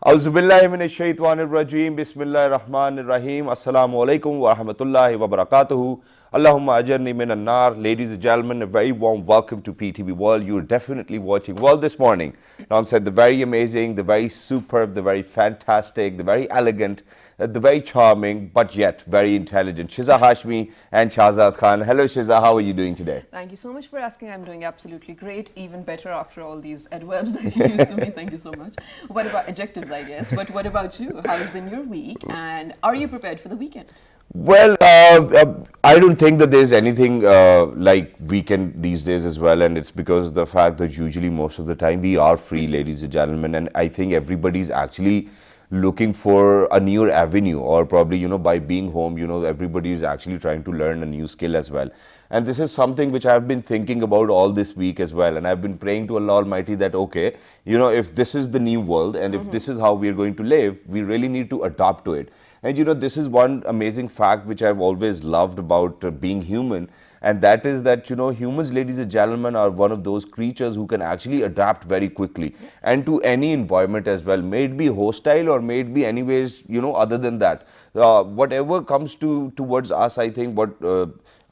Auzubillahiminash-shaytanir-rajim. Bismillahir-rahmanir-rahim. Assalamu alaikum wa rahmatullahi wa barakatuhu. Allahumma ajarni minan nar. Ladies and gentlemen, a very warm welcome to PTV World. You're definitely watching World this morning. Alongside the very amazing, the very superb, the very fantastic, the very elegant, the very charming, but yet very intelligent Shiza Hashmi and Shahzad Khan. Hello Shiza, how are you doing today? Thank you so much for asking. I'm doing absolutely great, even better after all these adverbs that you used to me. Thank you so much. What about adjectives, I guess? But what about you? How has been your week? And are you prepared for the weekend? Well, I don't think that there's anything like weekend these days as well, and it's because of the fact that usually most of the time we are free, ladies and gentlemen, and I think everybody's actually looking for a newer avenue, or probably, by being home, everybody's actually trying to learn a new skill as well. And this is something which I've been thinking about all this week as well, and I've been praying to Allah Almighty that, okay, if this is the new world and if this is how we're going to live, we really need to adapt to it. And this is one amazing fact which I've always loved about being human, and that is that, humans, ladies and gentlemen, are one of those creatures who can actually adapt very quickly and to any environment as well, may it be hostile or may it be anyways, other than that. Whatever comes towards us, I think what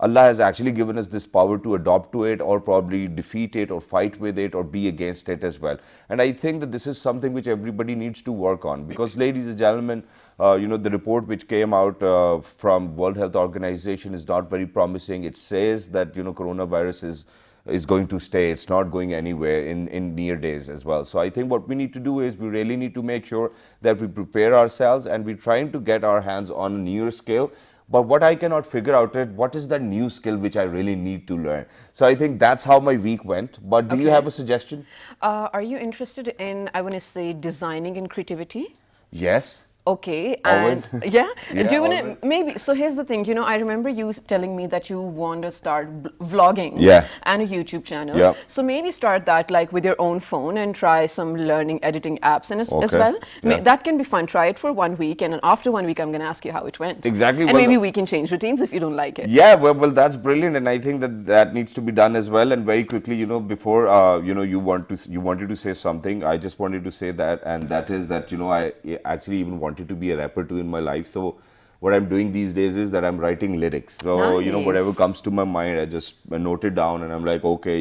Allah has actually given us this power to adopt to it, or probably defeat it, or fight with it, or be against it as well. And I think that this is something which everybody needs to work on, because, ladies and gentlemen, the report which came out from World Health Organization is not very promising. It says that coronavirus is going to stay. It's not going anywhere in near days as well. So I think what we need to do is we really need to make sure that we prepare ourselves, and we're trying to get our hands on a newer scale. But what I cannot figure out is what is that new skill which I really need to learn. So I think that's how my week went. But do you have a suggestion? Are you interested in, I want to say, designing and creativity? Yes. Okay, Always. and yeah, Yeah, do you want always. to maybe? So here's the thing, I remember you telling me that you want to start vlogging, Yeah. and a YouTube channel. Yeah. So maybe start that like with your own phone and try some learning editing apps and as Okay. well. Yeah. That can be fun. Try it for 1 week, and then after 1 week, I'm going to ask you how it went. Exactly. And Well, maybe we can change routines if you don't like it. yeah, well, that's brilliant, and I think that needs to be done as well. And very quickly, before you wanted to say something, I just wanted to say that, and that is that I actually even wanted to be a rapper too in my life. So what I'm doing these days is that I'm writing lyrics. So Nice. whatever comes to my mind, I just note it down, and I'm like, okay.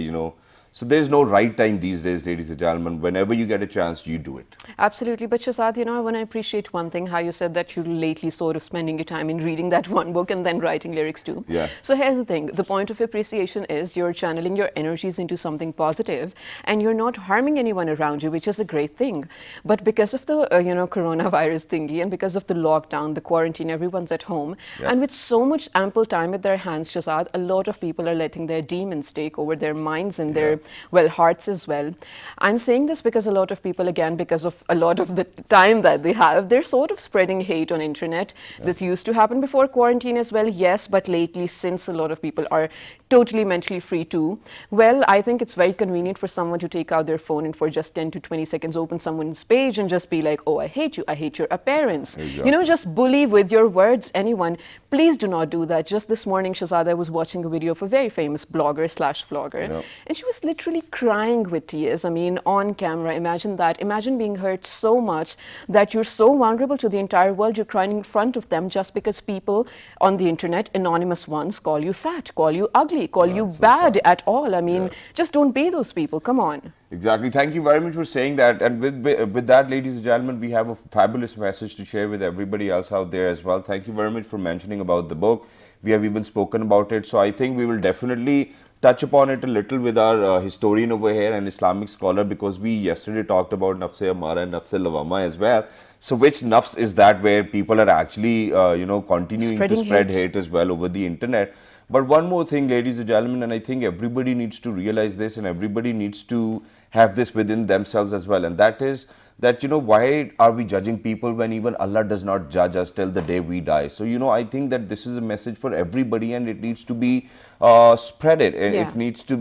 So there's no right time these days, ladies and gentlemen. Whenever you get a chance, you do it. Absolutely. But Shazad, I want to appreciate one thing, how you said that you're lately sort of spending your time in reading that one book and then writing lyrics too. Yeah. So here's the thing. The point of appreciation is you're channeling your energies into something positive, and you're not harming anyone around you, which is a great thing. But because of the, coronavirus thingy, and because of the lockdown, the quarantine, everyone's at home. Yeah. And with so much ample time at their hands, Shazad, a lot of people are letting their demons take over their minds and their hearts as well. I'm saying this because a lot of people, again, because of a lot of the time that they have, they're sort of spreading hate on internet. This used to happen before quarantine as well, yes, but lately, since a lot of people are totally mentally free too, well, I think it's very convenient for someone to take out their phone and for just 10 to 20 seconds open someone's page and just be like, oh, I hate you, I hate your appearance. Exactly. Just bully with your words anyone. Please do not do that. Just this morning, Shazada was watching a video of a very famous blogger/vlogger, and she was literally crying with tears. I mean, on camera. Imagine that. Imagine being hurt so much that you're so vulnerable to the entire world. You're crying in front of them just because people on the internet, anonymous ones, call you fat, call you ugly, call you That's so bad sad. at all. I mean, just don't be those people. Come on. Exactly. Thank you very much for saying that. And with that, ladies and gentlemen, we have a fabulous message to share with everybody else out there as well. Thank you very much for mentioning about the book. We have even spoken about it. So I think we will definitely touch upon it a little with our historian over here, an Islamic scholar, because we yesterday talked about Nafs-e Amara and Nafs-e Lawama as well. So which nafs is that where people are actually, continuing to Spreading spread hate. hate as well over the internet. But one more thing, ladies and gentlemen, and I think everybody needs to realize this, and everybody needs to have this within themselves as well, and that is that, why are we judging people when even Allah does not judge us till the day we die? So, I think that this is a message for everybody, and it needs to be spreaded. And Yeah. it needs to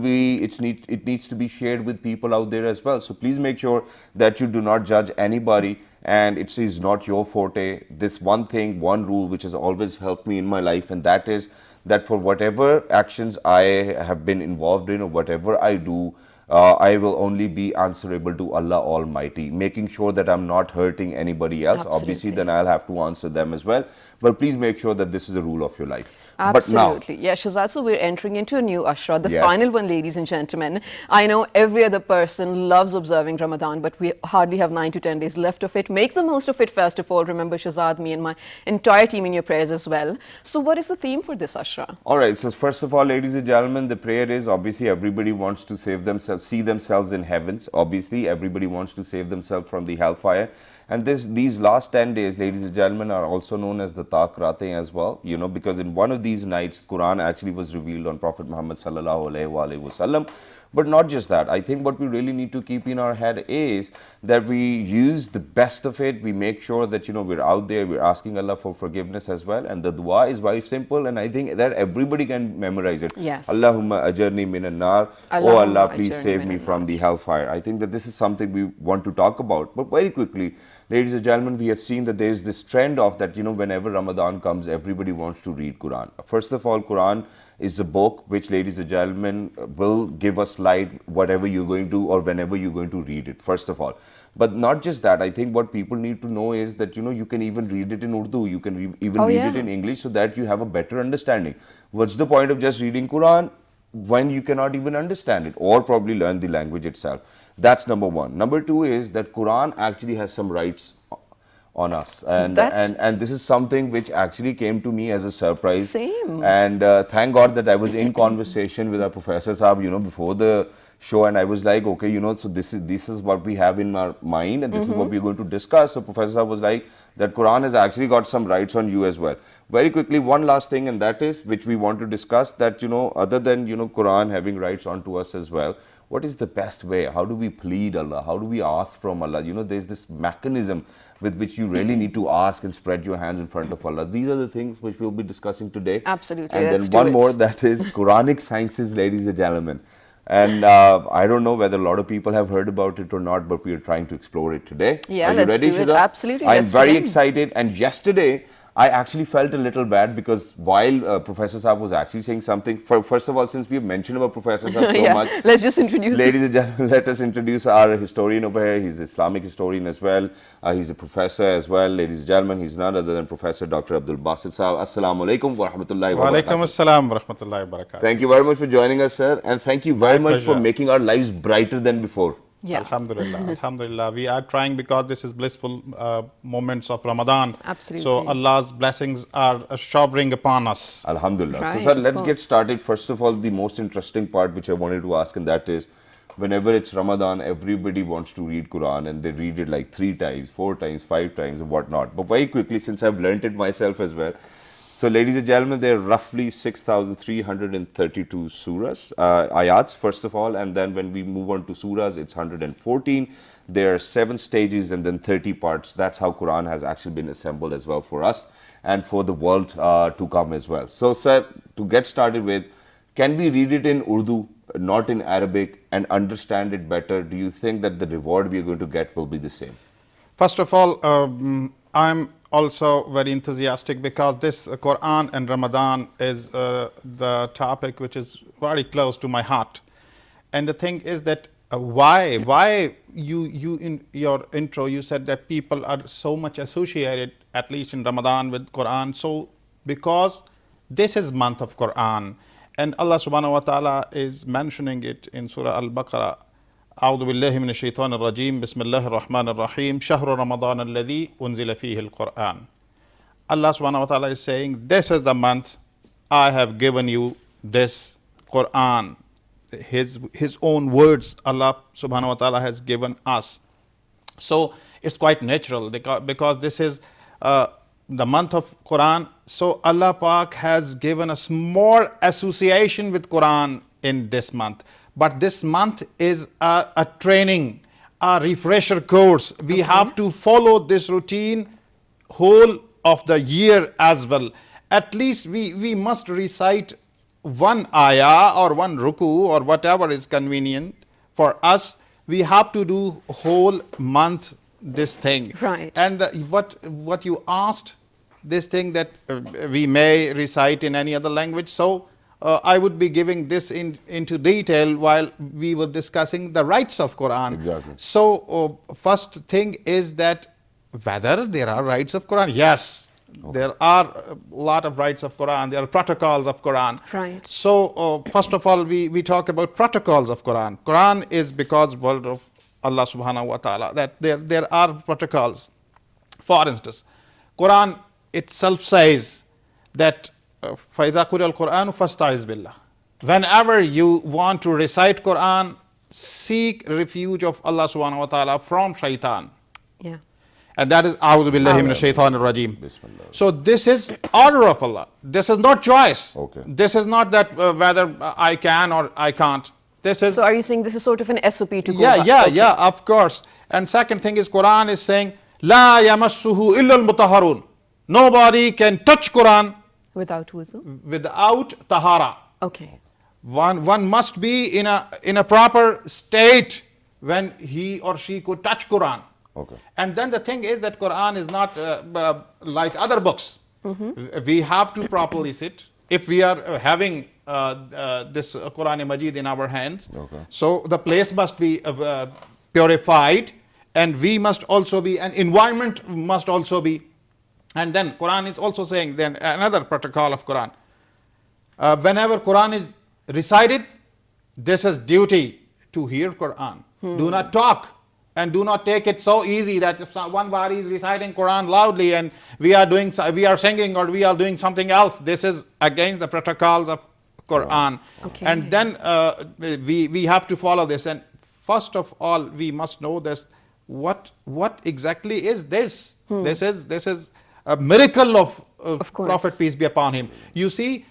be shared with people out there as well. So please make sure that you do not judge anybody, and it is not your forte. This one thing, one rule which has always helped me in my life, and that is that for whatever actions I have been involved in, or whatever I do, I will only be answerable to Allah Almighty, making sure that I'm not hurting anybody else. Obviously, Absolutely. then I'll have to answer them as well. But please make sure that this is a rule of your life. But now, Absolutely. Yeah, Shazad, so we're entering into a new Ashra, the Yes. final one, ladies and gentlemen. I know every other person loves observing Ramadan, but we hardly have 9 to 10 days left of it. Make the most of it first of all. Remember Shazad, me and my entire team in your prayers as well. So what is the theme for this Ashra? all right, so first of all, ladies and gentlemen, the prayer is obviously everybody wants to save themselves, see themselves in heavens. Obviously, everybody wants to save themselves from the hellfire. And these last 10 days, ladies and gentlemen, are also known as the Tak Ratein as well, you know, because in one of these nights, Quran actually was revealed on Prophet Muhammad sallallahu alaihi wasallam. But not just that, I think what we really need to keep in our head is that we use the best of it. We make sure that, you know, we're out there, we're asking Allah for forgiveness as well. And the dua is very simple, and I think that everybody can memorize it. Yes. Allahumma ajarni minan nar. Oh Allahumma Allah, please ajarni save me minan from the hellfire. I think that this is something we want to talk about. But very quickly, ladies and gentlemen, we have seen that there is this trend of that, you know, whenever Ramadan comes, everybody wants to read Quran. First of all, Quran is a book which, ladies and gentlemen, will give us light whatever you're going to or whenever you're going to read it, first of all. But not just that, I think what people need to know is that, you know, you can even read it in Urdu, you can even read it in English so that you have a better understanding. What's the point of just reading Quran when you cannot even understand it or probably learn the language itself? That's number one. Number two is that Quran actually has some rights on us, and this is something which actually came to me as a surprise. Same. And thank God that I was in conversation with our Professor Saab, you know, before the show, and I was like, okay, you know, so this is what we have in our mind, and this is what we're going to discuss. So Professor Saab was like, that Quran has actually got some rights on you as well. Very quickly, one last thing, and that is which we want to discuss, that, you know, other than, you know, Quran having rights onto us as well, what is the best way? How do we plead Allah? How do we ask from Allah? You know, there's this mechanism with which you really need to ask and spread your hands in front of Allah. These are the things which we'll be discussing today. Absolutely. And Let's then do one it. more, that is Quranic sciences, ladies and gentlemen. And I don't know whether a lot of people have heard about it or not, but we are trying to explore it today. Yeah, are you let's ready, do it. Shida? Absolutely, I'm let's very begin. excited. And yesterday, I actually felt a little bad because while Professor Saab was actually saying something, first of all, since we've mentioned about Professor Saab so Yeah, much, let's just introduce ladies and gentlemen, let us introduce our historian over here. He's an Islamic historian as well. He's a professor as well. Ladies and gentlemen, he's none other than Professor Dr. Abdul Basit Saab. Assalamu alaikum wa rahmatullahi wa Walaikum barakatuh. assalam wa rahmatullahi wa barakatuh. Thank you very much for joining us, sir. And thank you very My much for pleasure. making our lives brighter than before. Yeah. Alhamdulillah, Alhamdulillah. We are trying because this is blissful moments of Ramadan. Absolutely. So Allah's blessings are showering upon us. Alhamdulillah. So, Right, sir, of let's get course. started. First of all, the most interesting part which I wanted to ask, and that is, whenever it's Ramadan, everybody wants to read Quran, and they read it like 3 times, 4 times, 5 times, and whatnot. But very quickly, since I've learnt it myself as well, so ladies and gentlemen, there are roughly 6,332 surahs, ayats, first of all, and then when we move on to surahs, it's 114. There are 7 stages and then 30 parts. That's how Quran has actually been assembled as well for us and for the world to come as well. So, sir, to get started with, can we read it in Urdu, not in Arabic, and understand it better? Do you think that the reward we are going to get will be the same? First of all, I'm also very enthusiastic because this Quran and Ramadan is the topic which is very close to my heart. And the thing is that why you in your intro you said that people are so much associated, at least in Ramadan, with Quran. So because this is month of Quran, and Allah subhanahu wa ta'ala is mentioning it in Surah Al-Baqarah. أعوذ بالله من الشيطان الرجيم بسم الله الرحمن الرحيم شهر رمضان الذي أنزل فيه القرآن. Allah subhanahu wa ta'ala is saying, this is the month I have given you this Quran. His own words Allah subhanahu wa ta'ala has given us. So it's quite natural because this is the month of Quran. So Allah Pak has given us more association with Quran in this month. But this month is a training, a refresher course. We have to follow this routine whole of the year as well. At least we must recite one ayah or one ruku or whatever is convenient for us. We have to do whole month this thing. Right. And what you asked, this thing that we may recite in any other language. So I would be giving this into detail while we were discussing the rights of Quran. Exactly. So first thing is that whether there are rights of Quran. Yes, there are a lot of rights of Quran. There are protocols of Quran. Right. So first of all, we talk about protocols of Quran. Quran is because word of Allah subhanahu wa ta'ala, that there are protocols. For instance, Quran itself says that فَإِذَا قُرِئَ الْقُرْآنُ فَاسْتَعِذْ بِاللَّهِ. Whenever you want to recite Quran, seek refuge of Allah subhanahu wa ta'ala from shaitan. Yeah. And that is أعوذ بالله من الشيطان الرجيم. So this is order of Allah. This is not choice. Okay. This is not that whether I can or I can't. This is So are you saying this is sort of an SOP to go yeah, by? yeah, Okay. yeah, of course. And second thing is Quran is saying لا يمسه إلا المطهرون. Nobody can touch Quran Without wuzu? without tahara. Okay. One must be in a proper state when he or she could touch Quran. Okay. And then the thing is that Quran is not like other books. We have to properly sit. If we are having this Quran Majid in our hands, Okay. so the place must be purified, and we must also be, an environment must also be. And then Quran is also saying, then another protocol of Quran. Whenever Quran is recited, this is duty to hear Quran. Do not talk, and do not take it so easy that if one body is reciting Quran loudly and we are singing or we are doing something else, this is against the protocols of Quran. Okay. And then we have to follow this. And first of all, we must know this. What exactly is this? This is a miracle of course. Prophet, peace be upon him. You see,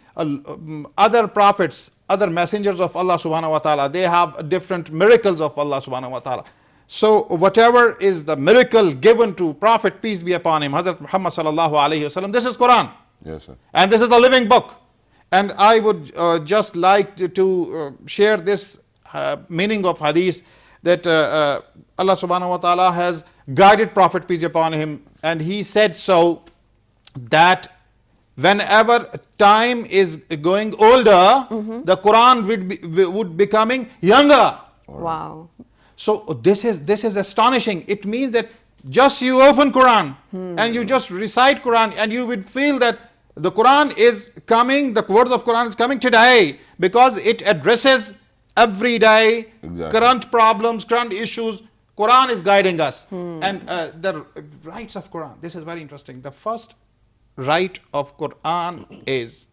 other prophets, other messengers of Allah subhanahu wa ta'ala, they have different miracles of Allah subhanahu wa ta'ala. So whatever is the miracle given to Prophet, peace be upon him, Hazrat Muhammad sallallahu alayhi wasallam, this is Quran. Yes, sir. And this is the living book. And I would just like to share this meaning of hadith, that Allah subhanahu wa ta'ala has guided Prophet, peace be upon him, and he said so that whenever time is going older, the Quran would becoming younger. Wow. So this is astonishing. It means that just you open Quran and you just recite Quran, and you would feel that the Quran is coming, the words of Quran is coming today, because it addresses everyday Exactly. current problems, current issues. Quran is guiding us. And the rights of Quran, this is very interesting. The first right of Quran is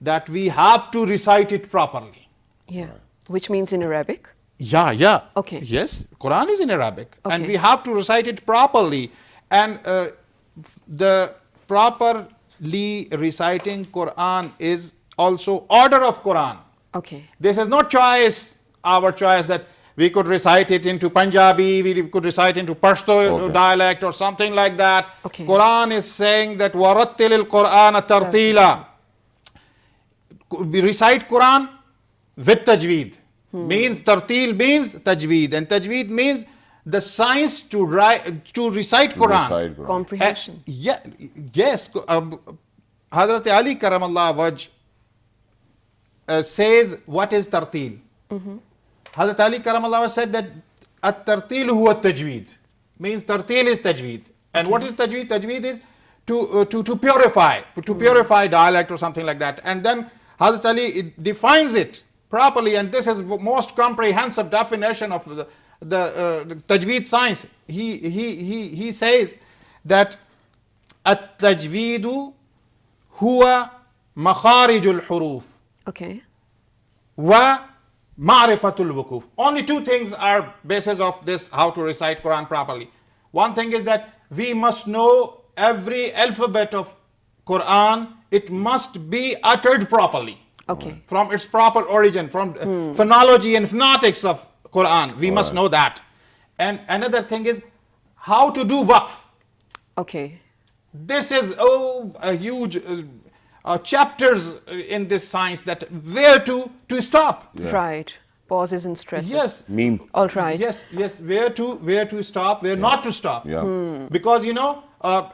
that we have to recite it properly. Yeah. Which means in Arabic? Yeah. Okay. Yes, Quran is in Arabic, and Okay. we have to recite it properly. And the properly reciting Quran is also order of Quran. Okay. This is not choice, our choice, that we could recite it into Punjabi, we could recite into Pashto Okay. dialect or something like that. Okay. Quran is saying that وَرَتِّلِ الْقُرْآنَ تَرْتِيلًا. We recite Quran with tajweed. Means tartil means tajweed, and tajweed means the science to recite Quran. Recite Quran. Comprehension. Yes. Hazrat Ali Karamallah Wajh says what is tartil. Hazrat Ali Karamallah Wajh said that at-tartil huwa tajweed. Means tartil is tajweed. And what is tajweed? Tajweed is to purify dialect or something like that. And then Hazrat Ali defines it properly, and this is most comprehensive definition of the tajweed science. He says that at-tajweedu huwa makharijul huruf Okay. wa ma'rifatul wukuf. Only two things are basis of this, how to recite Quran properly. One thing is that we must know every alphabet of Quran. It must be uttered properly. Okay. From its proper origin, from phonology and phonetics of Quran. We must know that. And another thing is how to do waqf. Okay. This is a huge chapters in this science, that where to stop. Yeah. Right. Pauses and stresses. Yes. Meme. All right. Yes. Where to stop, where not to stop. Yeah. Because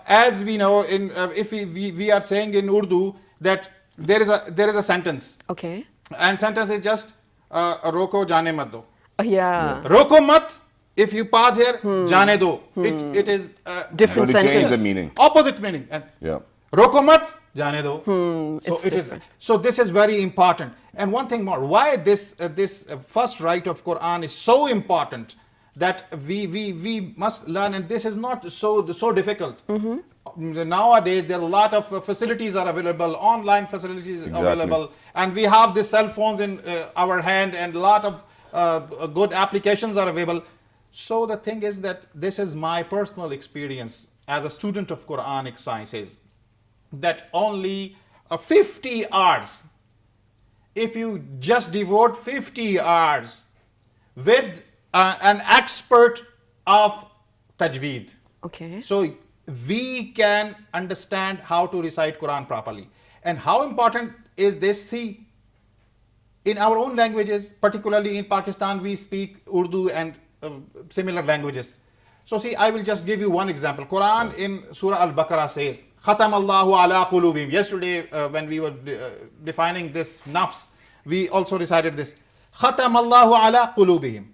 as we know, in if we are saying in Urdu that there is a sentence, Okay. and sentence is just roko jane mat do. Yeah. Roko mat, if you pause here, jane do. It is Different Going to change the sentence. meaning. opposite meaning. And Yeah. Roko mat, jane do. So it's it is. different. So this is very important. And one thing more, why this first right of Quran is so important, that we must learn, and this is not so difficult. Nowadays there are a lot of facilities are available, online facilities available, and we have the cell phones in our hand, and a lot of good applications are available. So the thing is that this is my personal experience as a student of Quranic sciences, that only 50 hours, if you just devote 50 hours with an expert of tajweed, Okay. so we can understand how to recite Quran properly. And how important is this? See, in our own languages, particularly in Pakistan, we speak Urdu and similar languages. So see, I will just give you one example. Quran in Surah Al-Baqarah says, Khatam Allahu ala qulubihim. Yesterday, when we were defining this nafs, we also recited this. Khatam Allahu ala qulubihim.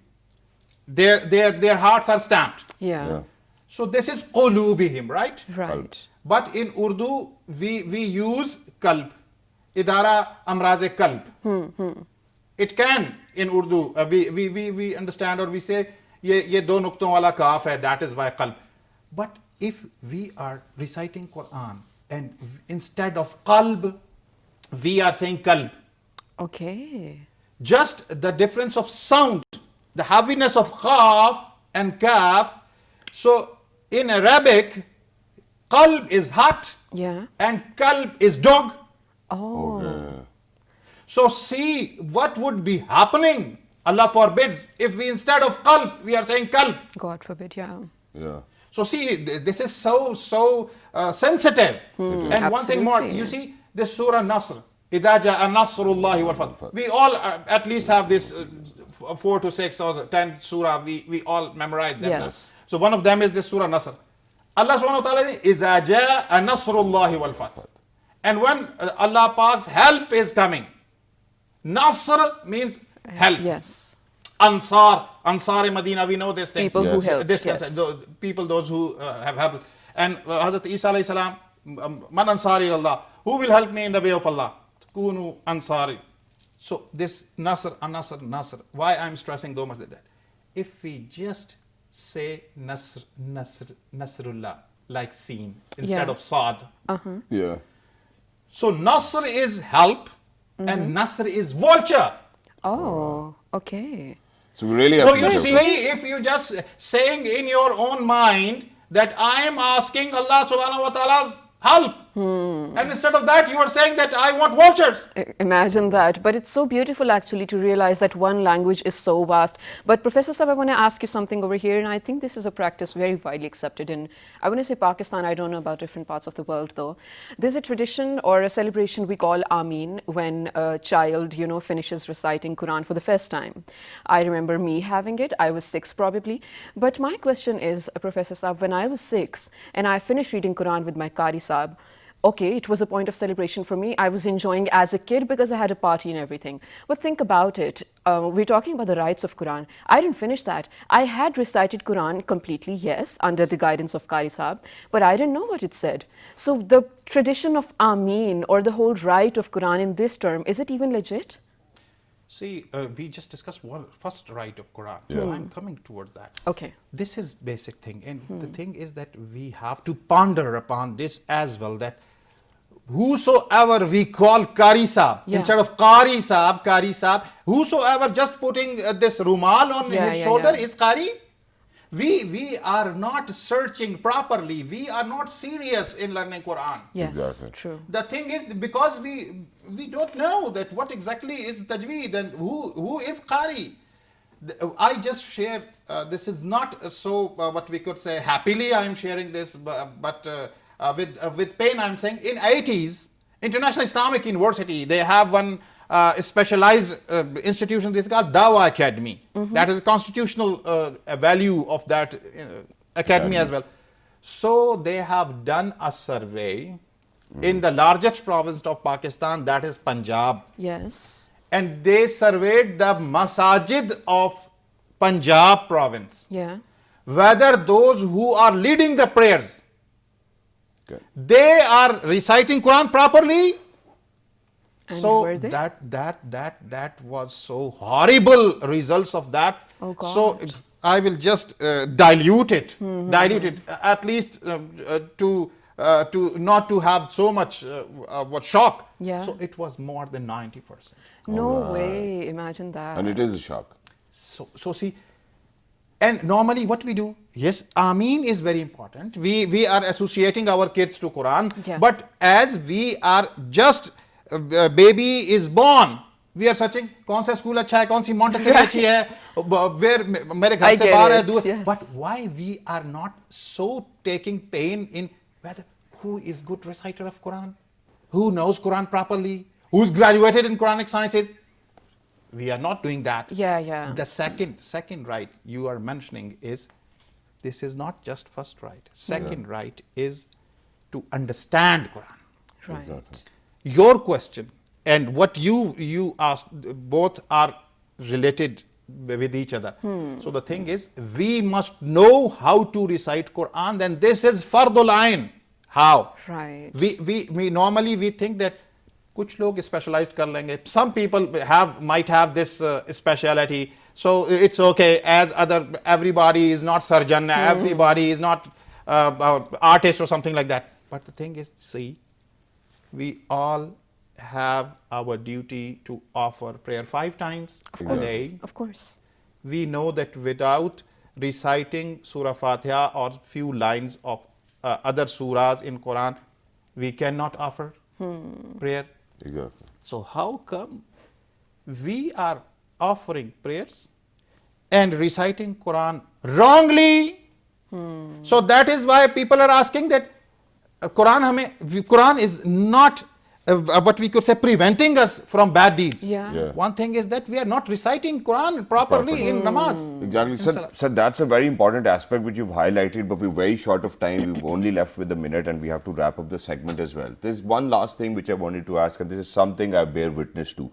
Their hearts are stamped. Yeah. So this is qulubihim, right? Right. But in Urdu, we use kalb. Idara amraz kalb. It can in Urdu, we understand, or we say, ye do nukton wala kaaf hai, that is why qalb. But if we are reciting Quran and instead of qalb, we are saying kalb, Okay. just the difference of sound, the heaviness of khaf and kaf. So in Arabic, qalb is heart Yeah. and kalb is dog. Oh. Okay. So see what would be happening, Allah forbids, if we instead of qalb, we are saying kalb. God forbid. Yeah. Yeah. So see, this is so sensitive. And one thing more, Absolutely. you see, this Surah Nasr, إِذَا جَاءَ نَصْرُ اللَّهِ وَالْفَتْحُ. We all at least have this 4 to 6 or 10 surah, we all memorize them. Yes. So one of them is this Surah Nasr. Allah subhanahu wa ta'ala says, إِذَا جَاءَ نَصْرُ اللَّهِ وَالْفَتْحُ. And when Allah Pak's help is coming, Nasr means help. Yes. Ansar Medina, we know this thing. People who help. This Yes. concept, those who have helped. And Hazrat Isa alayhi salam, man ansari Allah, who will help me in the way of Allah? Kunu ansari. So this Nasr, Nasr. Why I'm stressing so much that if we just say Nasrullah, like seen instead Yeah. of Saad. Yeah. So Nasr is help and Nasr is vulture. Oh. Okay. So we really have So to you be see, careful. if you just saying in your own mind that I am asking Allah subhanahu wa ta'ala's help, and instead of that you are saying that I want vultures. Imagine that. But it's so beautiful actually to realize that one language is so vast. But Professor Saab, I want to ask you something over here, and I think this is a practice very widely accepted in, I want to say Pakistan, I don't know about different parts of the world though. There's a tradition or a celebration we call Ameen when a child, finishes reciting Quran for the first time. I remember me having it. I was 6 probably. But my question is, Professor Saab, when I was 6 and I finished reading Quran with my Qari Saab, okay, it was a point of celebration for me. I was enjoying as a kid because I had a party and everything. But think about it. We're talking about the rights of Quran. I didn't finish that. I had recited Quran completely, yes, under the guidance of Qari Saab, but I didn't know what it said. So the tradition of Ameen or the whole right of Quran in this term, is it even legit? See, we just discussed one first right of Quran. I'm coming towards that. Okay. This is basic thing, and the thing is that we have to ponder upon this as well, that whosoever we call Qari Saab, Yeah. instead of Qari Saab, whosoever just putting this rumal on his shoulder is Qari. We are not searching properly. We are not serious in learning Quran. Yes, Exactly. true. The thing is, because we don't know that what exactly is tajweed and who is qari. I just shared, this is not so what we could say happily I am sharing this, but with pain I'm saying, in 80s, International Islamic University, they have one specialized institution that's called Dawa Academy. That is a constitutional value of that academy as well. So they have done a survey in the largest province of Pakistan, that is Punjab. Yes. And they surveyed the masajid of Punjab province. Yeah. Whether those who are leading the prayers, Okay. they are reciting Quran properly. And So were they? that was so horrible results of that. Oh, So God. I will just dilute it, at least to not to have so much what shock. Yeah. So it was more than 90%. No way. Imagine that. And it is a shock. So see, and normally what we do, yes, Ameen is very important. We are associating our kids to Quran, Yeah. but as we are just baby is born, we are searching कौन सा school अच्छा है, कौन सी Montessori अच्छी है, where मेरे घर I से get बाहर है it, दूर. yes. But why we are not so taking pain in whether who is good reciter of Quran, who knows Quran properly, who's graduated in Quranic sciences? We are not doing that. Yeah, yeah. The second right you are mentioning is, this is not just first right. Second right is to understand Quran. Right. Exactly. Your question and what you asked both are related with each other. So the thing is, we must know how to recite Quran. Then this is fardul ain. How? Right. We normally we think that कुछ लोग specialized कर लेंगे. Some people might have this speciality. So it's okay, as everybody is not surgeon, everybody is not artist or something like that. But the thing is, see, we all have our duty to offer prayer 5 times Of a course. day. Of course. We know that without reciting Surah Fatiha or few lines of other surahs in Quran, we cannot offer prayer. Exactly. So how come we are offering prayers and reciting Quran wrongly? So that is why people are asking that Quran is not what we could say preventing us from bad deeds. Yeah. Yeah. One thing is that we are not reciting Quran properly in namaz. Exactly. So that's a very important aspect which you've highlighted, but we're very short of time. We've only left with a minute and we have to wrap up the segment as well. There's one last thing which I wanted to ask, and this is something I bear witness to.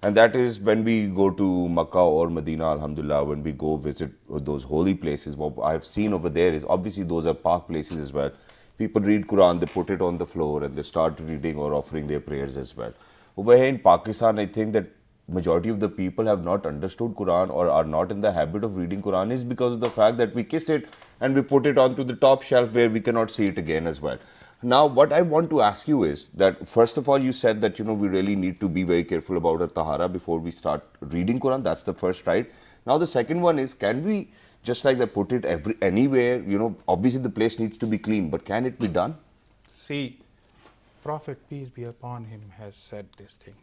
And that is when we go to Makkah or Medina, alhamdulillah, when we go visit those holy places, what I've seen over there is obviously those are park places as well. People read Quran, they put it on the floor and they start reading or offering their prayers as well. Over here in Pakistan, I think that majority of the people have not understood Quran or are not in the habit of reading Quran is because of the fact that we kiss it and we put it onto the top shelf where we cannot see it again as well. Now, what I want to ask you is that first of all, you said that we really need to be very careful about our tahara before we start reading Quran. That's the first right. Now, the second one is, can we just like that put it anywhere? Obviously the place needs to be clean, but can it be done? See, Prophet, peace be upon him, has said this thing.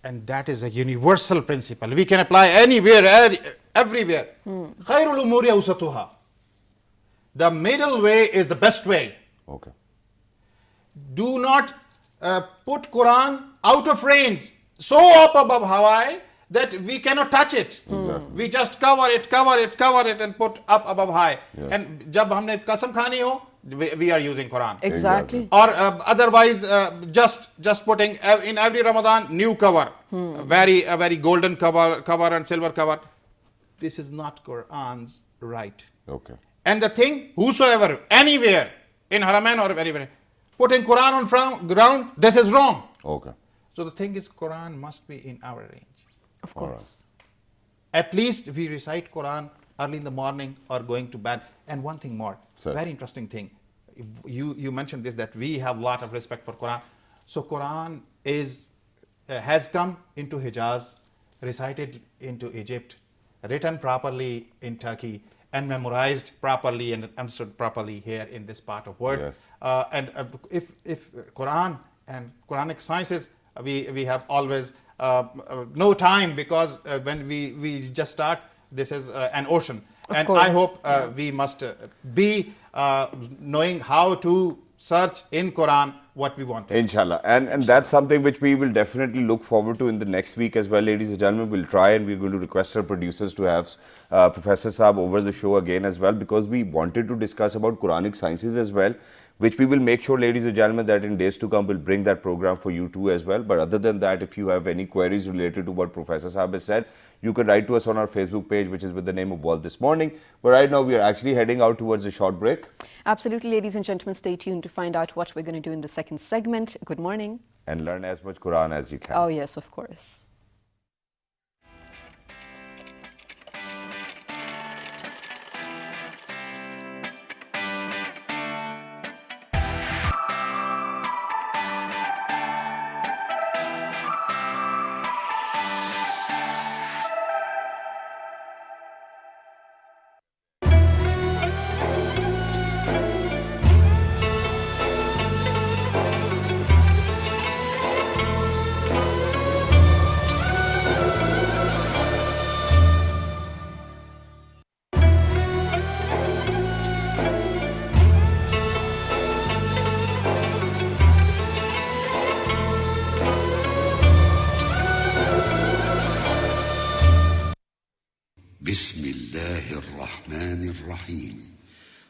And that is a universal principle. We can apply anywhere, everywhere. Khairul umuri awsatuha. The middle way is the best way. Okay. Do not put Quran out of range, so up above Hawaii that we cannot touch it. Exactly. We just cover it and put up above high. Yeah. And jab humne kasam khani ho, we are using Quran. Exactly. Or otherwise, just putting in every Ramadan new cover, a very golden cover and silver cover. This is not Quran's right. Okay. And the thing, whosoever, anywhere, in Haramain or anywhere, putting Quran on ground, this is wrong. Okay. So the thing is, Quran must be in our range. Of course. At least we recite Quran early in the morning or going to bed. And one thing more, Sir. very interesting thing. You mentioned this, that we have a lot of respect for Quran. So Quran has come into Hijaz, recited into Egypt, written properly in Turkey, and memorized properly and understood properly here in this part of world. Yes. And if Quran and Quranic sciences, we have always no time, because when we just start, this is an ocean. Of And course. I hope we must be knowing how to search in Quran what we want. Inshallah. And that's something which we will definitely look forward to in the next week as well, ladies and gentlemen. We'll try, and we're going to request our producers to have Professor Saab over the show again as well, because we wanted to discuss about Quranic sciences as well. which we will make sure, ladies and gentlemen, that in days to come we'll bring that program for you too as well. But other than that, if you have any queries related to what Professor Saab has said, you can write to us on our Facebook page, which is with the name of World This Morning. But right now we are actually heading out towards a short break. Absolutely, ladies and gentlemen, stay tuned to find out what we're going to do in the second segment. Good morning. And learn as much Quran as you can. Oh, yes, of course. بسم الله الرحمن الرحيم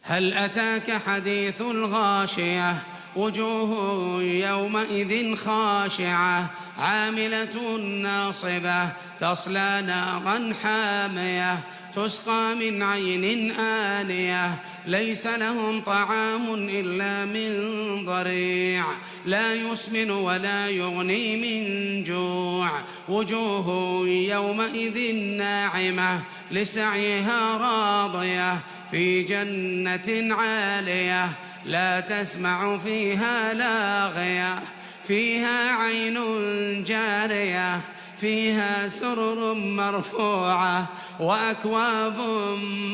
هل أتاك حديث الغاشية وجوه يومئذ خاشعة عاملة ناصبة تصلى نارا حامية تسقى من عين آنية ليس لهم طعام إلا من ضريع لا يسمن ولا يغني من جوع وجوه يومئذ ناعمة لسعيها راضية في جنة عالية لا تسمع فيها لاغية فيها عين جارية فيها سرر مرفوعة وأكواب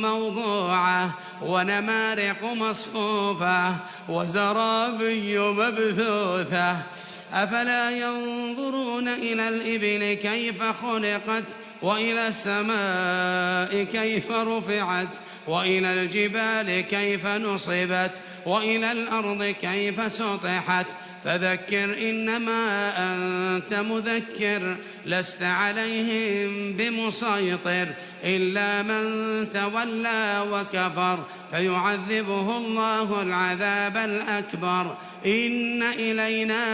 موضوعة ونمارق مصفوفة وزرابي مبثوثة أفلا ينظرون إلى الإبل كيف خلقت وإلى السماء كيف رفعت وإلى الجبال كيف نصبت وإلى الأرض كيف سطحت فذكر إنما أنت مذكر لست عليهم بمسيطر إلا من تولى وكفر فيعذبه الله العذاب الأكبر إن إلينا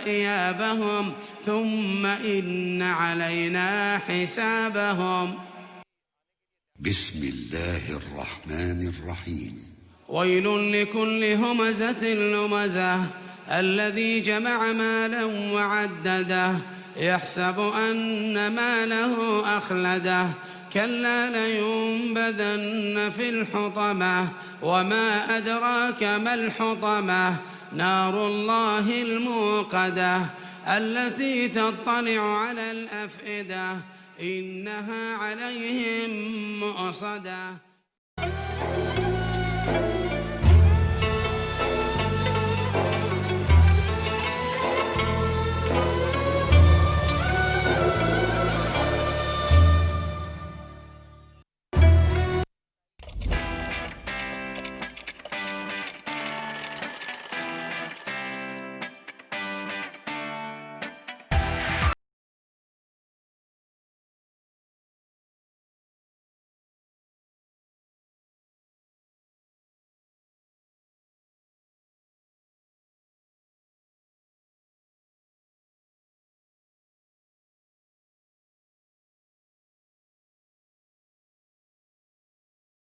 إيابهم ثم إن علينا حسابهم بسم الله الرحمن الرحيم ويل لكل همزة لمزة الذي جمع مالا وعدده يحسب أن ماله أخلده كلا لينبذن في الحطمة وما أدراك ما الحطمة نار الله الموقدة التي تطلع على الأفئدة إنها عليهم مؤصدة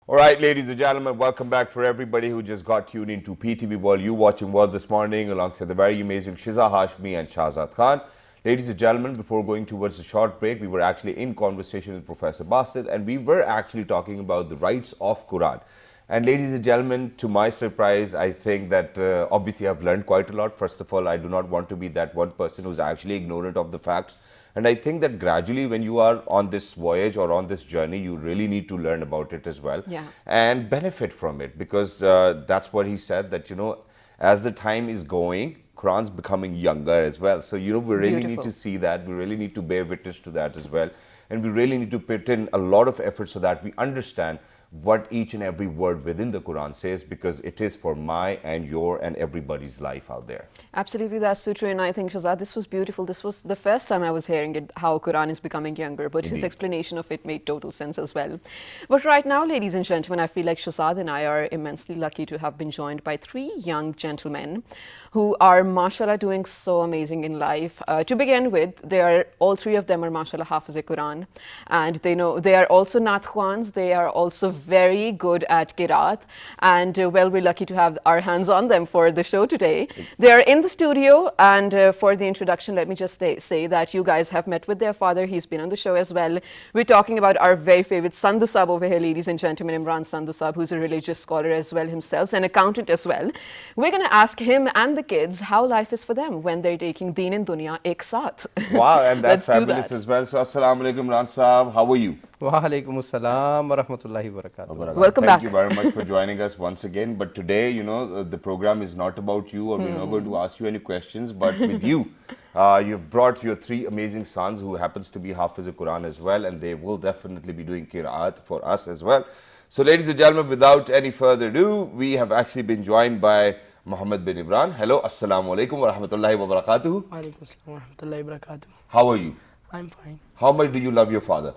All right, ladies and gentlemen, welcome back for everybody who just got tuned into PTV World. You watching World This Morning alongside the very amazing Shiza Hashmi and Shahzad Khan. Ladies and gentlemen, before going towards the short break, we were actually in conversation with Professor Basit and we were actually talking about the rights of Quran. And ladies and gentlemen, to my surprise, I think that obviously I've learned quite a lot. First of all, I do not want to be that one person who's actually ignorant of the facts. And I think that gradually when you are on this voyage or on this journey, you really need to learn about it as well and benefit from it, because that's what he said, that, you know, as the time is going, Quran's becoming younger as well. So, you know, we really need to see that. We really need to bear witness to that as well. And we really need to put in a lot of effort so that we understand what each and every word within the Quran says, because it is for my and your and everybody's life out there. Absolutely, that's so true. And I think, Shazad, this was beautiful. This was the first time I was hearing it, how Quran is becoming younger, but his Indeed. explanation of it made total sense as well. But right now, ladies and gentlemen, I feel like Shazad and I are immensely lucky to have been joined by three young gentlemen who are, mashallah, doing so amazing in life. To begin with, they are, all three of them are, mashallah, Hafiz-e-Quran. And they are also Naat Khwans. They are also very good at Qiraat. And well, we're lucky to have our hands on them for the show today. They are in the studio, and for the introduction, let me just say that you guys have met with their father. He's been on the show as well. We're talking about our very favorite Sandhu Saab over here, ladies and gentlemen, Imran Sandhu Saab, who's a religious scholar as well himself, an accountant as well. We're going to ask him and the kids how life is for them when they're taking Deen and Dunya ek saath. Wow, and that's Let's do fabulous that. as well. So, Assalamu alaikum, Imran Saab. How are you? Waalaikum assalam wa rahmatullahi wa barakatuh. Welcome Thank back. you very much for joining us once again. But today, the program is not about you, or we're not going to ask you any questions. But with you, you've brought your three amazing sons, who happens to be Hafiz-e-Quran as well, and they will definitely be doing Qiraat for us as well. So, ladies and gentlemen, without any further ado, we have actually been joined by Muhammad bin Imran. Hello, assalamu alaikum wa rahmatullahi wa barakatuh. Walaikum assalam wa rahmatullahi wa barakatuh. How are you? I'm fine. How much do you love your father?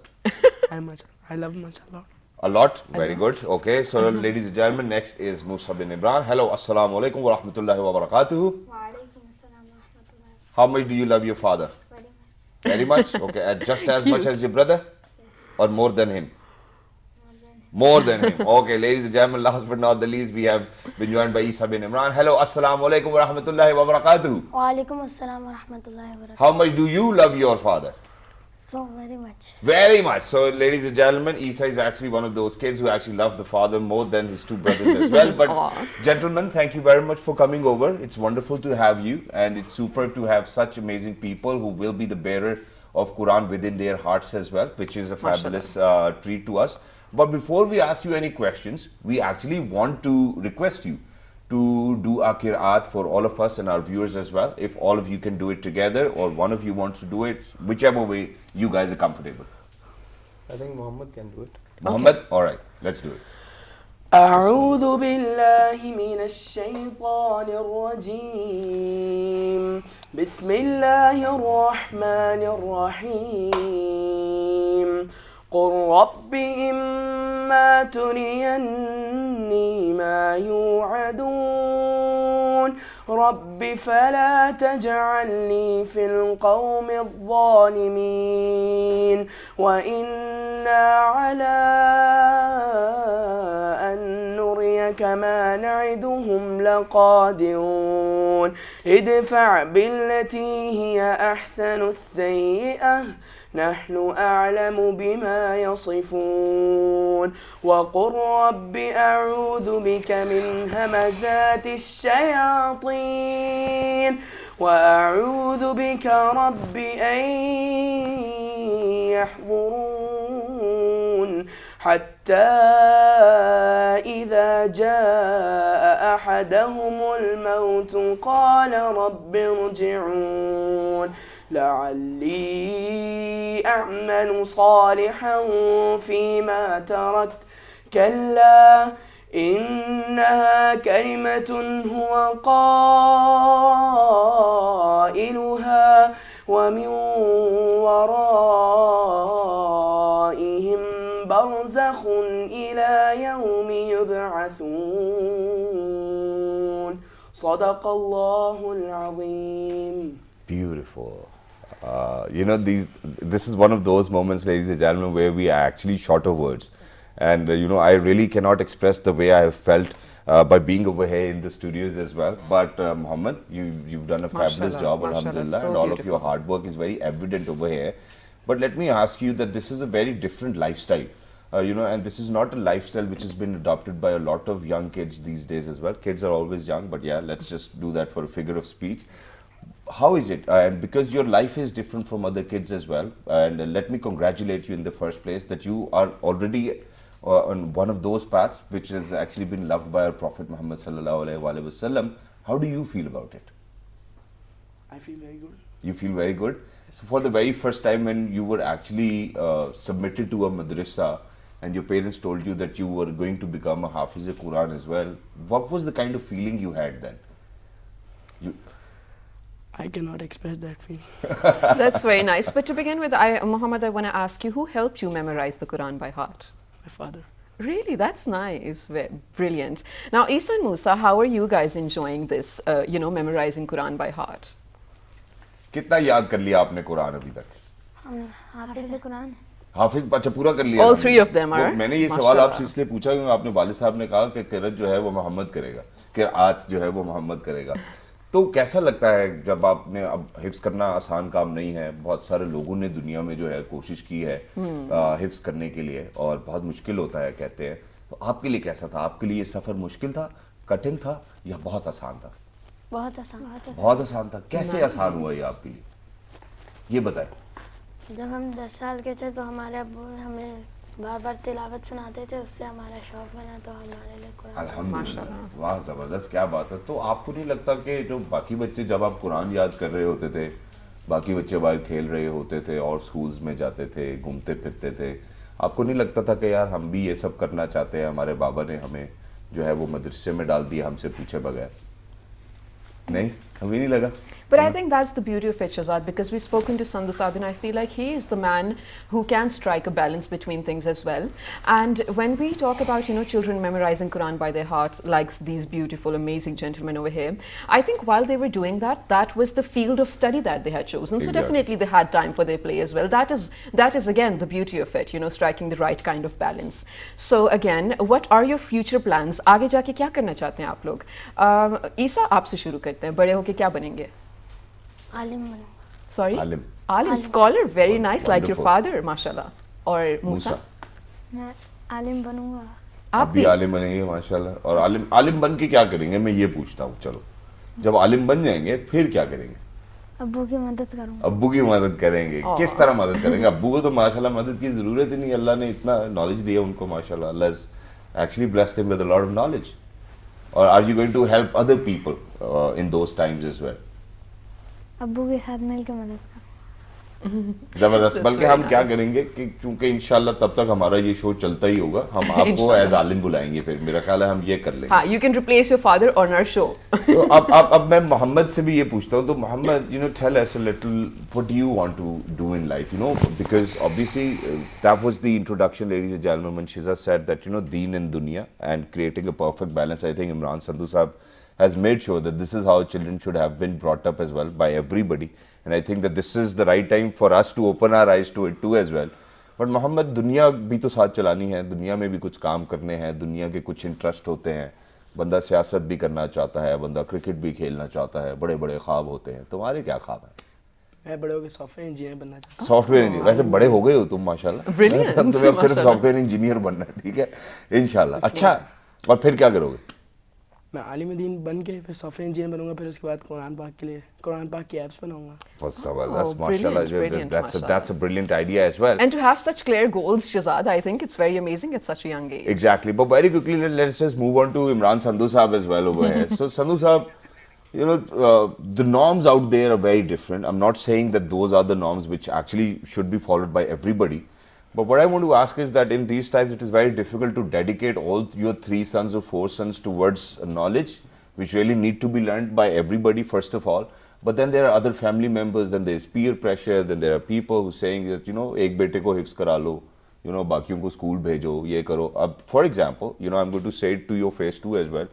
I love much a lot. A lot? Very good. Okay, so ladies and gentlemen, next is Musa bin Imran. Hello, assalamu alaikum wa rahmatullahi wa barakatuh. Walaikum assalam wa rahmatullahi. How much do you love your father? Very much. Very much? Okay, just as much as your brother? Or more than him? More than him. Okay, ladies and gentlemen, last but not the least, we have been joined by Isa bin Imran. Hello, assalamu alaikum wa rahmatullahi wa barakatuh. Walaikum assalam wa rahmatullahi wa barakatuh. How much do you love your father? So very much. Very much. So, ladies and gentlemen, Isa is actually one of those kids who actually love the father more than his two brothers as well. But, gentlemen, thank you very much for coming over. It's wonderful to have you, and it's superb to have such amazing people who will be the bearer of Quran within their hearts as well, which is a fabulous treat to us. But before we ask you any questions, we actually want to request you to do a Qiraat for all of us and our viewers as well. If all of you can do it together, or one of you wants to do it, whichever way you guys are comfortable. I think Muhammad can do it. Muhammad? Alright, let's do it. أعوذ بالله من الشيطان الرجيم بسم الله الرحمن الرحيم قل رب إما تريني ما يوعدون رب فلا تجعلني في القوم الظالمين وإنا على أن نريك ما نعدهم لقادرون ادفع بالتي هي أحسن السيئة نحن أعلم بما يصفون وقل رب أعوذ بك من همزات الشياطين وأعوذ بك رب أن يحضرون حتى إذا جاء أحدهم الموت قال رب ارجعون لعلي أعمل صالحا فيما تركت كلا إنها كلمة هو قائلها ومن ورائهم برزخ إلى يوم يبعثون صدق الله العظيم. Beautiful. This is one of those moments, ladies and gentlemen, where we are actually short of words. And, I really cannot express the way I have felt by being over here in the studios as well. But, Muhammad, you've done a fabulous Mashallah, job, mashallah, alhamdulillah, so and all of beautiful. your hard work is very evident over here. But let me ask you that this is a very different lifestyle. And this is not a lifestyle which has been adopted by a lot of young kids these days as well. Kids are always young, but yeah, let's just do that for a figure of speech. How is it? And because your life is different from other kids as well, and let me congratulate you in the first place that you are already on one of those paths which has actually been loved by our Prophet Muhammad sallallahu alaihi wasallam. How do you feel about it? I feel very good. You feel very good. So for the very first time when you were actually submitted to a madrasa, and your parents told you that you were going to become a Hafiz Quran as well, what was the kind of feeling you had then? I cannot express that feeling. That's very nice. But to begin with, Muhammad, I want to ask you, who helped you memorize the Quran by heart? My father. Really, that's nice. Brilliant. Now, Isa and Musa, how are you guys enjoying this, memorizing Quran by heart? कितना याद कर लिया आपने कुरान अभी तक? हम हाफिज कुरान हाफिज अच्छा पूरा कर लिया? All three of them are. मैंने ये सवाल आपसे इसलिए पूछा क्योंकि आपने वालिद साहब ने कहा कि किरत जो है वो मोहम्मद करेगा, किरात जो है वो मोहम्मद करेगा। तो कैसा लगता है जब आपने, अब हिफ्स करना आसान काम नहीं है, बहुत सारे लोगों ने दुनिया में जो है कोशिश की है हिफ्स करने के लिए और बहुत मुश्किल होता है कहते हैं, तो आपके लिए कैसा था? आपके लिए ये सफ़र मुश्किल था, कठिन था या बहुत आसान था? बहुत आसान। बहुत आसान था। कैसे आसान हुआ ये आपके लिए, ये बताएं। जब हम 10 साल के थे तो हमारे अब्बू हमें बार बार तिलावत सुनाते थे, उससे हमारा शौक बना तो हमारे लिए कुरान। अल्हम्दुलिल्लाह, वाह ज़बरदस्त, क्या बात है। तो आपको नहीं लगता कि जो बाकी बच्चे जब आप कुरान याद कर रहे होते थे, बाकी बच्चे बाहर खेल रहे होते थे और स्कूल्स में जाते थे, घूमते फिरते थे, आपको नहीं लगता था कि यार हम भी ये सब करना चाहते हैं, हमारे बाबा ने हमें जो है वो मदरसे में डाल दिया हमसे पूछे बगैर? नहीं, कभी नहीं लगा? But I think that's the beauty of it, Shazad, because we've spoken to Sandhu Saab and I feel like he is the man who can strike a balance between things as well. And when we talk about, children memorizing Quran by their hearts, like these beautiful, amazing gentlemen over here, I think while they were doing that, that was the field of study that they had chosen. So Exactly. definitely they had time for their play as well. That is again the beauty of it, striking the right kind of balance. So again, what are your future plans? आगे जाके क्या करना चाहते हैं आप लोग? ईसा, आपसे शुरू करते हैं, बड़े होके क्या बनेंगे? आलिम बनूंगा। Sorry? आलिम। Scholar, very nice, like your Wonderful. father, mashallah. और मूसा? मैं आलिम बनूंगा। आप आप भी आलिम बनेंगे माशाल्लाह। और आलिम बन के क्या करेंगे, मैं ये पूछता हूँ। चलो, जब आलिम बन जाएंगे फिर क्या करेंगे? अब्बू की मदद करूंगा। अब्बू की मदद करेंगे। किस तरह मदद करेंगे? अब्बू को तो माशाल्लाह मदद की ज़रूरत ही नहीं, अल्लाह ने इतना नॉलेज दिया उनको माशाल्लाह। अल्लाह has actually blessed him with a lot of knowledge. Or are you going to help other people in those times as well? अब्बू के साथ मिलकर मदद करूंगा। जबरदस्त। That's बल्कि very हम क्या nice. करेंगे कि क्योंकि इंशाल्लाह तब तक हमारा ये शो चलता ही होगा, हम आपको एज आलिम बुलाएंगे, फिर मेरा ख्याल है हम ये कर लेंगे। हाँ, you can replace your father on our show. तो अब मैं मोहम्मद से भी ये पूछता हूँ, तो Mohammad, tell us a little, what do you want to do in life, because obviously that was the introduction, ladies and gentlemen, when Shiza said that, deen and dunya and creating a perfect balance. I think Imran Sandhu Sahab has made sure that this is how children should have been brought up as well by everybody, and I think that this is the right time for us to open our eyes to it too as well. But Mohammad, दुनिया भी तो साथ चलानी है, दुनिया में भी कुछ काम करने हैं, दुनिया के कुछ इंटरेस्ट होते हैं, बंदा सियासत भी करना चाहता है, बंदा क्रिकेट भी खेलना चाहता है, बड़े बड़े ख्वाब होते हैं। तुम्हारे क्या ख्वाब हैं? मैं बड़े होकर सॉफ्टवेयर इंजीनियर बनना चाहता हूँ। Software engineer? वैसे बड़े हो गए हो तुम माशाल्लाह। Brilliant, अब तुम्हें अब सिर्फ माशाल्लाह। सॉफ्टवेयर इंजीनियर बनना है, ठीक है इंशाल्लाह। अच्छा, और फिर क्या करोगे? मैं आलिम दीन बन के फिर सॉफ्टवेयर इंजीनियर बनूंगा, फिर उसके बाद कुरान पाक की ऐप्स बनाऊंगा। बहुत ज़बरदस्त, Oh, माशाल्लाह। brilliant, That's a brilliant idea as well. And to have such clear goals, Shazad, I think it's very amazing at such a young age. Exactly. But very quickly, let's just move on to Imran Sandhu Sahab as well over here. So Sandhu Sahab, the norms out there are very different. I'm not saying that those are the norms which actually should be followed by everybody. But what I want to ask is that in these times, it is very difficult to dedicate all your 3 sons or 4 sons towards knowledge, which really need to be learned by everybody first of all. But then there are other family members, then there's peer pressure, then there are people who saying that, एक बेटे को हिफ्स करा लो, बाकियों को school भेजो, ये करो. For example, I'm going to say it to your face too as well.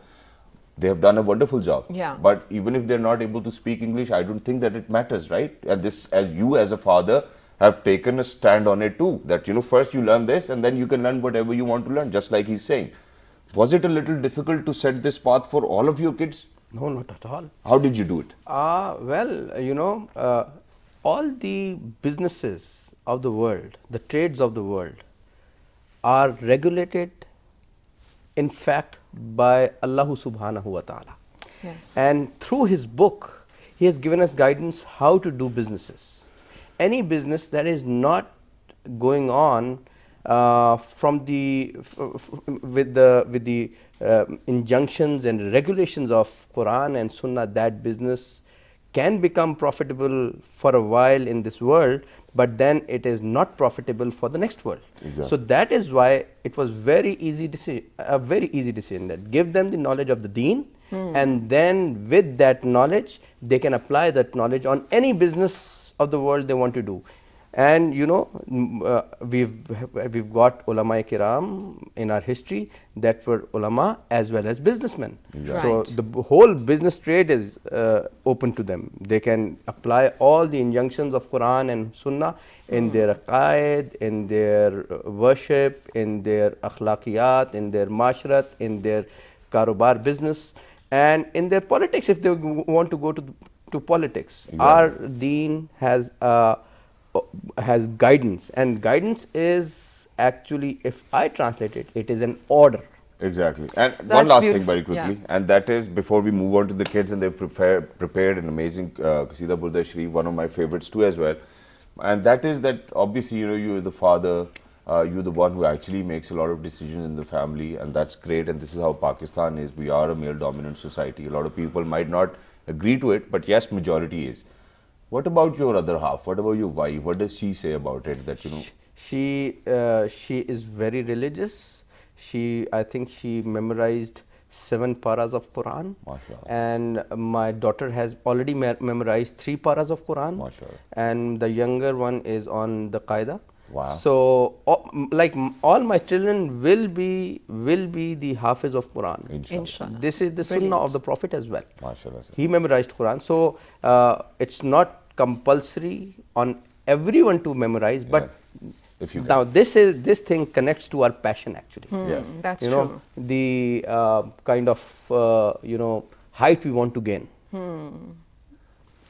They have done a wonderful job. Yeah. But even if they're not able to speak English, I don't think that it matters, right? And this, as you as a father, have taken a stand on it too. That, first you learn this and then you can learn whatever you want to learn, just like he's saying. Was it a little difficult to set this path for all of your kids? No, not at all. How did you do it? All the businesses of the world, the trades of the world, are regulated, in fact, by Allah subhanahu wa ta'ala. Yes. And through his book, he has given us guidance how to do businesses. Any business that is not going on with the injunctions and regulations of Quran and Sunnah, that business can become profitable for a while in this world, but then it is not profitable for the next world. Exactly. So that is why it was very easy decision, a very easy decision, that give them the knowledge of the deen, and then with that knowledge they can apply that knowledge on any business of the world they want to do. And you know, we've got ulama kiram in our history that were ulama as well as businessmen. So Right. the whole business trade is open to them. They can apply all the injunctions of Quran and Sunnah in their aqaid, in their worship, in their akhlaqiyat, in their mashrat, in their karobar business, and in their politics if they want to go to politics. Our deen has guidance, and guidance is actually, if I translate it, it is an order. Exactly. And one That's last thing beautiful. very quickly, Yeah. and that is before we move on to the kids, and they've prepared an amazing Qasida Burda Sharif, one of my favorites too as well. And that is that obviously, you know, you're the father, you're the one who actually makes a lot of decisions in the family, and that's great. And this is how Pakistan is. We are a male dominant society. A lot of people might not agree to it, but yes, majority is. What about your other half? What about your wife? What does she say about it? That, you know, She is very religious. I think she memorized 7 paras of Quran, MashaAllah. and my daughter has already memorized 3 paras of Quran, MashaAllah. and the younger one is on the Qaida. Wow. So all my children will be the Hafiz of Quran. Inshallah. This is the Brilliant. Sunnah of the Prophet as well. MashaAllah, sir. He memorized Quran. So it's not compulsory on everyone to memorize, but If you now this thing connects to our passion actually. Yes. That's You true. know, the kind of height we want to gain.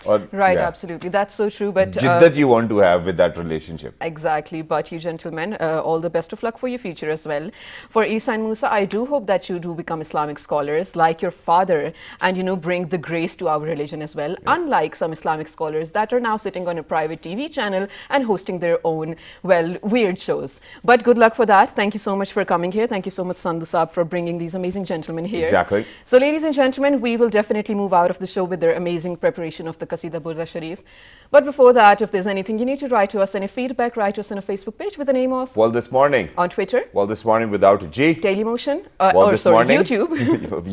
Or, Right, yeah, absolutely. That's so true. But Jiddat you want to have with that relationship. exactly. But you gentlemen, all the best of luck for your future as well. For Isa and Musa, I do hope that you do become Islamic scholars like your father, and you know, bring the grace to our religion as well. Unlike some Islamic scholars that are now sitting on a private TV channel and hosting their own, well, weird shows. But good luck for that. Thank you so much for coming here. Thank you so much, Sandhu Saab, for bringing these amazing gentlemen here. Exactly. So, ladies and gentlemen, we will definitely move out of the show with their amazing preparation of the Qasida Burda Sharif. But before that, if there's anything you need to write to us, any feedback, write to us on a Facebook page with the name of, Well, this morning. on Twitter, Well, this morning without a G. Dailymotion, Well, or this sorry, morning. YouTube,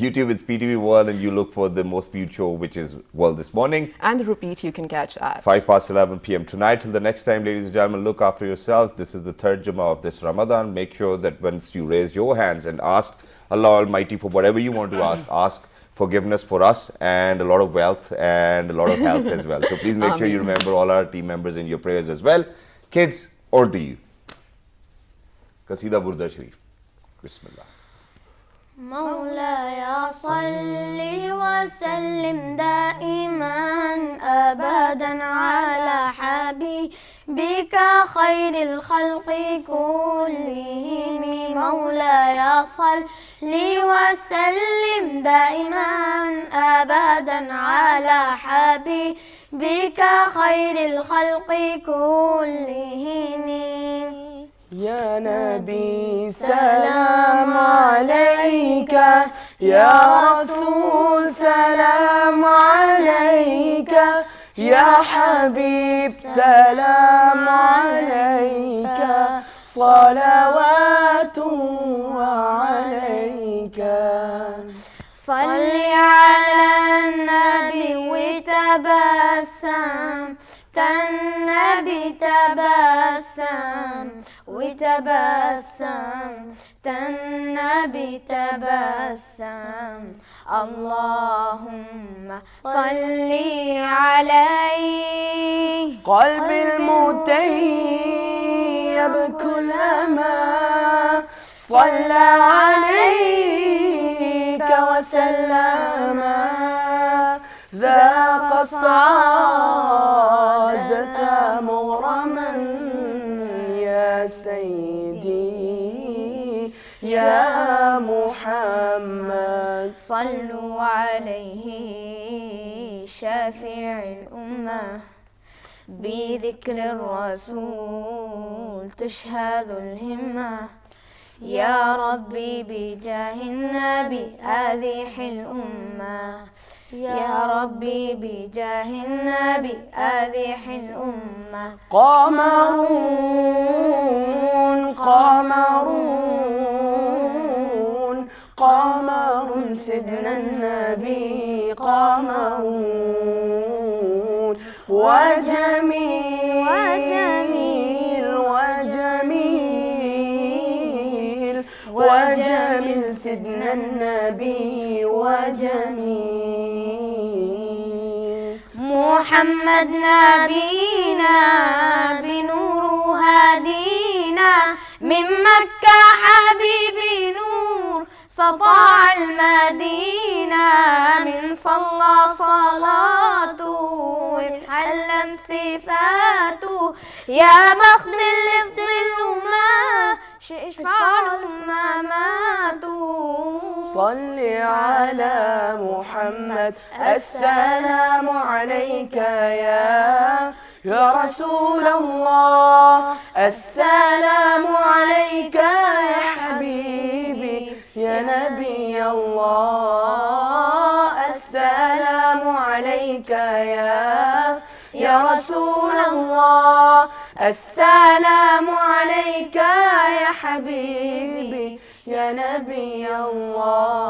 YouTube is PTV World, and you look for the most viewed show, which is Well This Morning. and the repeat you can catch at 11 p.m. tonight. Till the next time, ladies and gentlemen, look after yourselves. This is the third Jummah of this Ramadan. Make sure that once you raise your hands and ask Allah Almighty for whatever you want to ask forgiveness for us and a lot of wealth and a lot of health as well. So please make sure you remember all our team members in your prayers as well. Kids, or do you? Qasida Burda Sharif. Bismillah. مولاي صل وسلم دائما أبدا على حبيبك خير الخلق كلهم مولاي صل وسلم دائما أبدا على حبيبك خير الخلق كلهم يا نبي سلام عليك يا رسول سلام عليك يا حبيب سلام عليك صلوات عليك صل على النبي وتبسم النبي تبسم وتبسم النبي تبسم اللهم صل عليه قلبي المطيب كلما صلى عليك وسلم ذاق السعادة مغرما يا سيدي يا محمد صلوا عليه شافع الأمة بذكر الرسول تشهد الهمة يا ربي بجاه النبي أذيح الأمة يا ربي بجاه النبي أذيح الأمة. قمرون قمرون قمر سيدنا النبي قمرون وجميل وجميل وجميل وجميل سيدنا النبي وجميل. محمد نبينا بنور هادينا من مكة حبيبي نور سطع المدينة من صلى صلاته اتعلم صفاته يا مخد اللي بظله ما شفعوا ما ماتوا. صل على محمد السلام عليك يا رسول الله السلام عليك يا حبيبي يا نبي الله السلام عليك يا رسول الله السلام عليك يا حبيبي يا نبي الله.